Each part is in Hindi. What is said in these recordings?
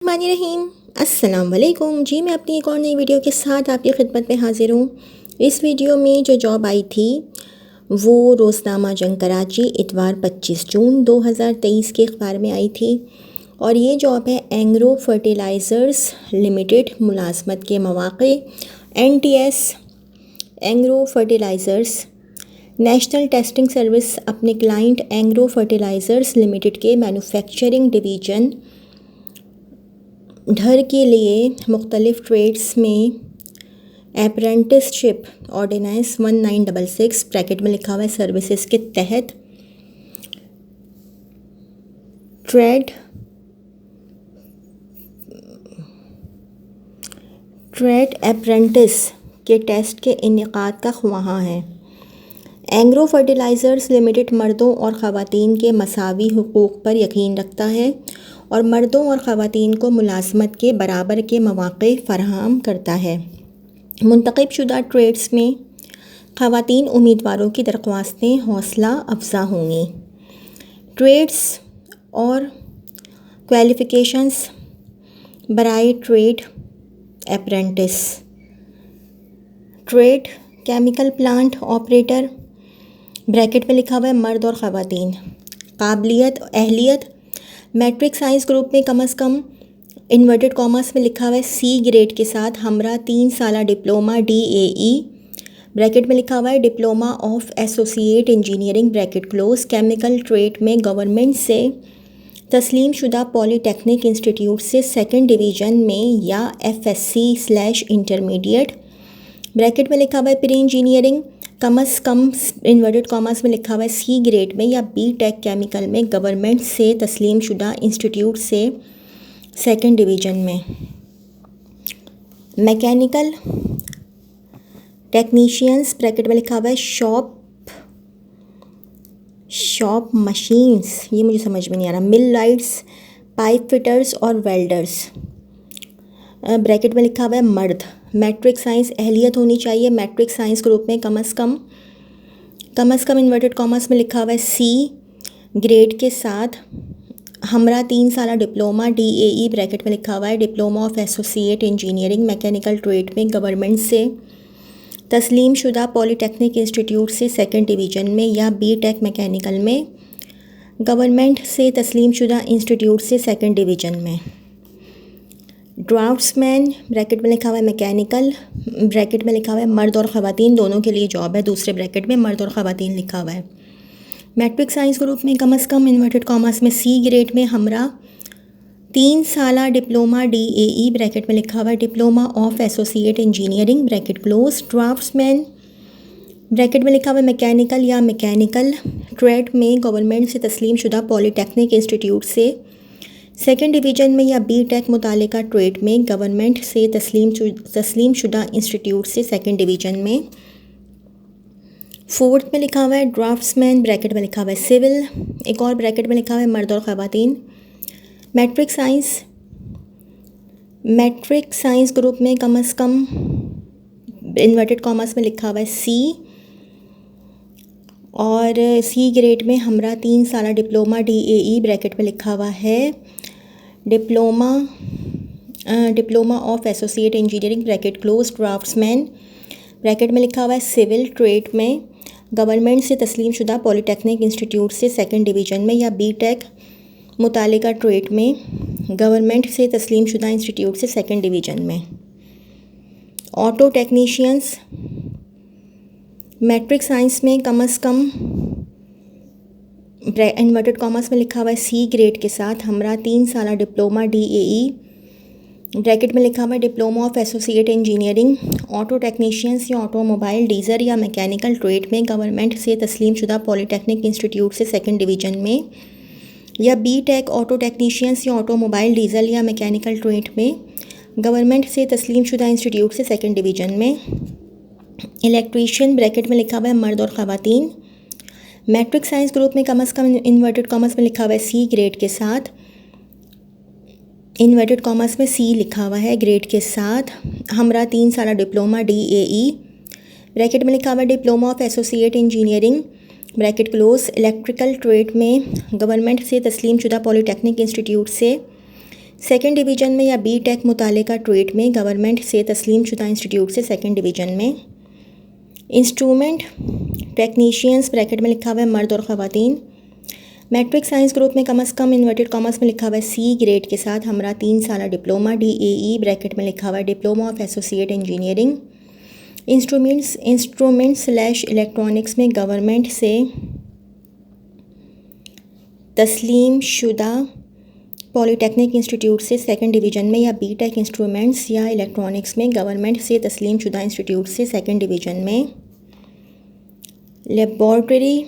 रहीम अस्सलाम वालेकुम जी। मैं अपनी एक और नई वीडियो के साथ आपकी खिदमत में हाज़िर हूँ। इस वीडियो में जो जॉब आई थी वो रोज़नामा जंग कराची इतवार 25 जून 2023 के अखबार में आई थी और ये जॉब है एंग्रो फर्टिलाइज़र्स लिमिटेड। मुलाजमत के मौक़े NTS Engro fertilizers national testing service अपने क्लाइंट एंग्रो फर्टिलाइज़र्स लिमिटेड के मैन्युफैक्चरिंग डिवीज़न ढर के लिए मुख्तलिफ़ ट्रेड्स में अप्रेंटिसशिप ऑर्डिनेंस 1966 ब्रैकेट में लिखा हुआ है सर्विसेज के तहत ट्रेड अप्रेंटिस के टेस्ट के इनेकाद का ख्वाहा है। एंग्रो फर्टिलाइज़र्स लिमिटेड मर्दों और ख़वातीन के मसावी हुकूक़ पर यकीन रखता है और मर्दों और ख़वातीन को मुलाज़मत के बराबर के मौक़े फ़राहम करता है। मुंतखब शुदा ट्रेड्स में ख़वातीन उम्मीदवारों की दरख्वास्तें हौसला अफजा होंगी। ट्रेड्स और क्वालिफ़िकेशंस बराए trade apprentice. Trade chemical plant operator bracket में लिखा हुआ है मर्द और ख़वातीन। काबिलियत अहलियत मैट्रिक साइंस ग्रुप में कम से कम इन्वर्टेड कॉमर्स में लिखा हुआ है C ग्रेड के साथ हमरा 3 साल डिप्लोमा DAE ब्रैकेट में लिखा हुआ है diploma of associate engineering bracket close chemical trade में गवर्नमेंट से तस्लीम शुदा पॉलीटेक्निक इंस्टीट्यूट से सेकंड डिवीज़न में या FSC/इंटरमीडिएट ब्रैकेट में लिखा हुआ है प्री इंजीनियरिंग कम से कम इन्वर्टेड कॉमर्स में लिखा हुआ है C ग्रेड में या B.Tech केमिकल में गवर्नमेंट से तस्लीम शुदा इंस्टीट्यूट से सेकंड डिवीज़न में। मैकेनिकल टेक्नीशियंस ब्रैकेट में लिखा हुआ है शॉप मशीन्स, ये मुझे समझ में नहीं आ रहा। मिल लाइट्स पाइप फिटर्स और वेल्डर्स ब्रैकेट में लिखा हुआ है मर्द। मैट्रिक साइंस अहलियत होनी चाहिए मैट्रिक साइंस ग्रुप में कम से कम इन्वर्टेड कॉमर्स में लिखा हुआ है C ग्रेड के साथ हमरा 3 साल डिप्लोमा DAE ब्रैकेट में लिखा हुआ है diploma of associate engineering mechanical trade में गवर्नमेंट से तस्लीम शुदा पॉलीटेक्निक इंस्टीट्यूट से सेकंड डिवीज़न में या B.Tech मैकेनिकल में गवर्नमेंट से तस्लीम शुदा इंस्टीट्यूट से सेकंड डिवीज़न में। ड्राफ्ट्समैन ब्रैकेट में लिखा हुआ है मैकेनिकल ब्रैकेट में लिखा हुआ है मर्द और ख़वातीन दोनों के लिए जॉब है। दूसरे ब्रैकेट में मर्द और ख़वातीन लिखा हुआ है। मैट्रिक साइंस ग्रुप में कम से कम इन्वर्टेड कॉमर्स में C ग्रेड में हमरा 3 साल डिप्लोमा DAE ब्रैकेट में लिखा हुआ है diploma of associate engineering bracket close. Draughtsman bracket में लिखा हुआ है मैकेनिकल या मैकेनिकल ट्रेड में गवर्नमेंट से तस्लीम शुदा पॉलीटेक्निक इंस्टीट्यूट से सेकंड डिवीज़न में या B.Tech मुतालिका ट्रेड में गवर्नमेंट से तस्लीम शुदा इंस्टीट्यूट से सेकंड डिवीज़न में। फोर्थ में लिखा हुआ है ड्राफ्ट्समैन ब्रैकेट में लिखा हुआ है सिविल। एक और ब्रैकेट में लिखा हुआ है मर्द और ख़वातीन। मैट्रिक साइंस ग्रुप में कम से कम इन्वर्टेड कॉमर्स में लिखा हुआ है C और C ग्रेड में हमरा 3 साल डिप्लोमा DAE ब्रैकेट में लिखा हुआ है diploma of associate engineering bracket close. Draughtsman bracket में लिखा हुआ है सिविल ट्रेड में गवर्नमेंट से तस्लीम शुदा पॉलीटेक्निक इंस्टीट्यूट से सेकंड डिवीज़न में या B.Tech मुतालिका ट्रेड में गवर्नमेंट से तस्लीम शुदा इंस्टीट्यूट से सेकंड डिवीज़न में। ऑटो टेक्नीशियंस मैट्रिक साइंस में कम से कम इन्वर्टेड कॉमर्स में लिखा हुआ है C ग्रेड के साथ हमरा 3 साल डिप्लोमा DAE ब्रैकेट में लिखा हुआ है diploma of associate engineering auto technicians या ऑटोमोबाइल डीजल या मैकेनिकल ट्रेड में गवर्नमेंट से तस्लीम शुदा पॉलीटेक्निक इंस्टीट्यूट से सेकंड डिवीज़न में या B.Tech ऑटो टेक्नीशियंस या ऑटोमोबाइल डीजल या मैकेनिकल ट्रेड में गवर्नमेंट से तस्लीम शुदा इंस्टीट्यूट से सेकंड डिवीज़न में। इलेक्ट्रीशियन ब्रैकेट में लिखा हुआ है मर्द और ख़वातीन। मैट्रिक साइंस ग्रुप में कम से कम इन्वर्टेड कॉमर्स में लिखा हुआ है C ग्रेड के साथ इन्वर्टेड कॉमर्स में C लिखा हुआ है ग्रेड के साथ हमरा 3 साल डिप्लोमा DAE ब्रैकेट में लिखा हुआ है diploma of associate engineering bracket close electrical trade में गवर्नमेंट से तस्लीम शुदा पॉलीटेक्निक इंस्टीट्यूट से सेकंड डिवीज़न में या बीटेक मुतालिका ट्रेड में गवर्नमेंट से तस्लीम शुदा इंस्टीट्यूट से सेकंड डिवीज़न में। इंस्ट्रूमेंट टेक्नीशियंस ब्रैकेट में लिखा हुआ है मर्द और ख़वातीन। मैट्रिक साइंस ग्रुप में कम से कम इन्वर्टेड कॉमर्स में लिखा हुआ है सी ग्रेड के साथ हमारा 3 साल डिप्लोमा DAE ब्रैकेट में लिखा हुआ है डिप्लोमा ऑफ एसोसिएट इंजीनियरिंग। इंस्ट्रूमेंट्स/इलेक्ट्रॉनिक्स में गवर्नमेंट से तस्लीम शुदा पॉलीटेक्निक इंस्टीट्यूट से सेकंड डिवीज़न में या बीटेक इंस्ट्रूमेंट्स या इलेक्ट्रॉनिक्स में गवर्नमेंट से तस्लीम शुदा इंस्टीट्यूट से सेकंड डिवीज़न में। लेबॉर्ट्री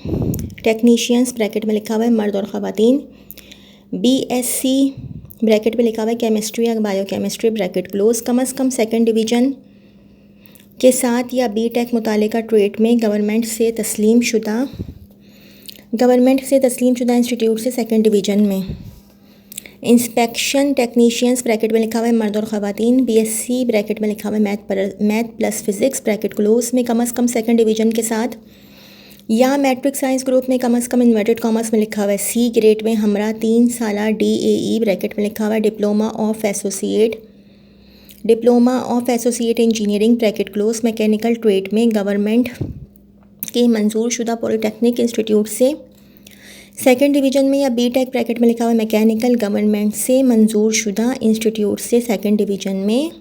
टेक्नीशियंस ब्रैकेट में लिखा हुआ है मर्द और ख़वातीन। BSc ब्रैकेट में लिखा हुआ है केमिस्ट्री या बायोकेमिस्ट्री ब्रैकेट क्लोज कम से कम सेकंड डिवीज़न के साथ या बीटेक मुतालिका ट्रेड में गवर्नमेंट से तस्लीम शुदा इंस्टीट्यूट से सेकंड डिवीज़न में। इंस्पेक्शन टेक्नीशियंस ब्रैकेट में लिखा हुआ है मर्द और ख़वातीन। BSc ब्रैकेट में लिखा हुआ है math plus physics bracket close में कम से कम सेकंड डिवीज़न के साथ या मैट्रिक साइंस ग्रुप में कम से कम इन्वर्टेड कॉमर्स में लिखा हुआ है सी ग्रेड में हमारा 3 साल DAE ब्रैकेट में लिखा हुआ है diploma of associate engineering bracket close mechanical trade में गवर्नमेंट के मंजूर शुदा पॉलीटेक्निक इंस्टीट्यूट से सेकंड डिवीज़न में या बीटेक ब्रैकेट में लिखा हुआ है मैकेनिकल गवर्नमेंट से मंजूर शुदा इंस्टीट्यूट से सेकंड डिवीज़न में।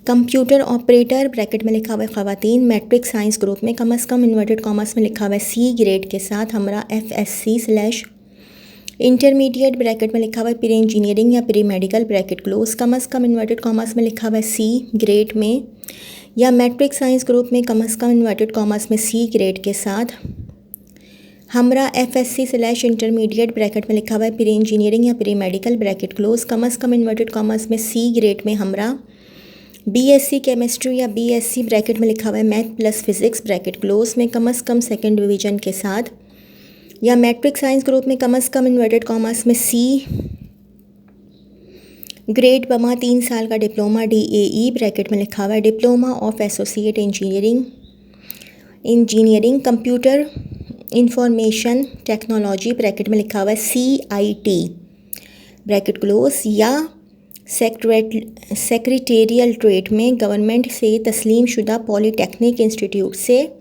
कंप्यूटर ऑपरेटर ब्रैकेट में लिखा हुआ है ख़वातीन मैट्रिक साइंस ग्रुप में कम से कम इन्वर्टेड कॉमर्स में लिखा हुआ है सी ग्रेड के साथ हमारा FSc/इंटरमीडिएट ब्रैकेट में लिखा हुआ है प्री इंजीनियरिंग या प्री मेडिकल ब्रैकेट क्लोज कम से कम इन्वर्टेड कॉमर्स में लिखा हुआ है सी ग्रेड में या मैट्रिक साइंस ग्रुप में कम से कम इन्वर्टेड कॉमर्स में सी ग्रेड के साथ हमारा FSc/इंटरमीडिएट ब्रैकेट में लिखा हुआ है प्री इंजीनियरिंग या प्री मेडिकल ब्रैकेट क्लोज कम से कम इन्वर्टेड कॉमर्स में सी ग्रेड में हमारा BSc केमिस्ट्री या BSc ब्रैकेट में लिखा हुआ है math plus physics bracket close में कम से कम सेकंड डिवीज़न के साथ या मैट्रिक साइंस ग्रुप में कम से कम इन्वर्टेड कॉमर्स में सी ग्रेड बमा 3 साल का डिप्लोमा DAE ब्रैकेट में लिखा हुआ है diploma of associate engineering computer information technology bracket में लिखा हुआ है CIT ब्रैकेट क्लोज या सेक्रेटेरियल ट्रेड में गवर्नमेंट से तस्लीम शुदा पॉलीटेक्निक इंस्टीट्यूट से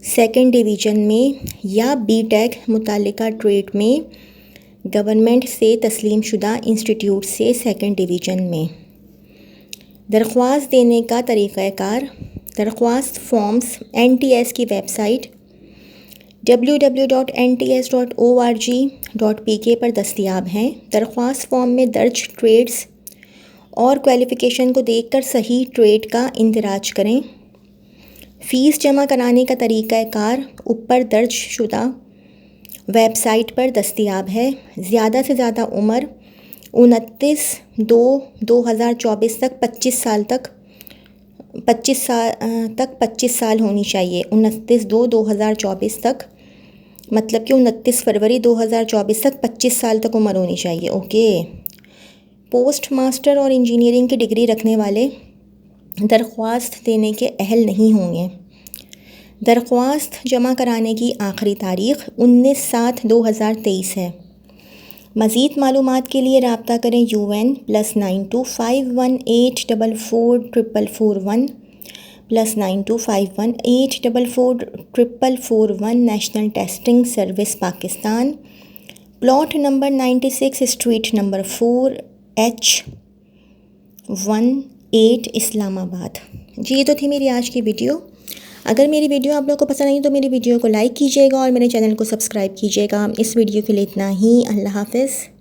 सेकंड डिवीज़न में या बीटेक मुतालिका ट्रेड में गवर्नमेंट से तस्लीम शुदा इंस्टीट्यूट से सेकंड डिवीज़न में। दरख्वास्त देने का तरीक़ाकार दरख्वास्त फॉर्म्स NTS की वेबसाइट www.nts.org.pk पर दस्तयाब हैं। दरख्वास्त फॉर्म में दर्ज ट्रेड्स और क्वालिफ़िकेशन को देखकर सही ट्रेड का इंदराज करें। फ़ीस जमा कराने का तरीक़ाकार ऊपर दर्ज शुदा वेबसाइट पर दस्तयाब है। ज़्यादा से ज़्यादा उम्र 29/2/2024 तक 25 साल होनी चाहिए। 29/2/2024 तक मतलब कि 29 फरवरी 2024 तक 25 साल तक उम्र होनी चाहिए। ओके। पोस्ट मास्टर और इंजीनियरिंग की डिग्री रखने वाले दरख्वास्त देने के अहल नहीं होंगे। दरख्वास्त जमा कराने की आखिरी तारीख़ 19/7/2023 है। मज़ीद मालूमात के लिए रब्ता करें UN +9251844441 +9251844441 national testing service Pakistan, plot number 96 street number 4H18 Islamabad. जी ये तो थी मेरी आज की वीडियो। अगर मेरी वीडियो आप लोगों को पसंद आई तो मेरी वीडियो को लाइक कीजिएगा और मेरे चैनल को सब्सक्राइब कीजिएगा। इस वीडियो के लिए इतना ही। अल्लाह हाफ़िज़।